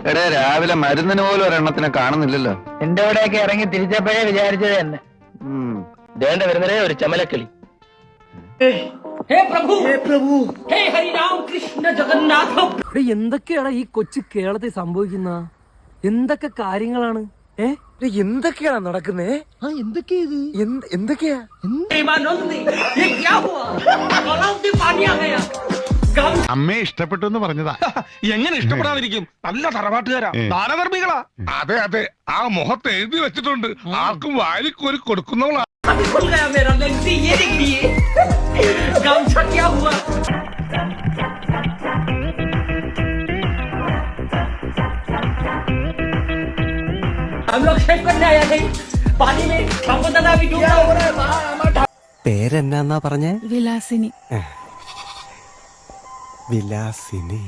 എടേ രാവിലെ മരുന്നിന് പോലും ഒരെണ്ണത്തിനെ കാണുന്നില്ലല്ലോ. എന്റെ ഇവിടെയൊക്കെ ഇറങ്ങി തിരിച്ചപ്പോഴേ വിചാരിച്ചത് തന്നെ. ദേണ്ട വരുന്നതേ ഒരു ചമലക്കിളി. എന്തൊക്കെയാണ് ഈ കൊച്ചു കേരളത്തിൽ സംഭവിക്കുന്ന? എന്തൊക്കെ കാര്യങ്ങളാണ്? എന്തൊക്കെയാണ് നടക്കുന്നേ? എന്തൊക്കെയാ? അമ്മയെ ഇഷ്ടപ്പെട്ടു എന്ന് പറഞ്ഞതാ. എങ്ങനെ ഇഷ്ടപ്പെടാതിരിക്കും? നല്ല തറവാട്ടുകാരാ, ദാനധർമ്മികളാ. അതെ അതെ, ആ മുഖത്ത് എഴുതി വെച്ചിട്ടുണ്ട്, ആർക്കും വാരിക്കോരി കൊടുക്കുന്നവളാ. പേരെന്നാ പറഞ്ഞേ? വിലാസിനി. വിലാസിനി.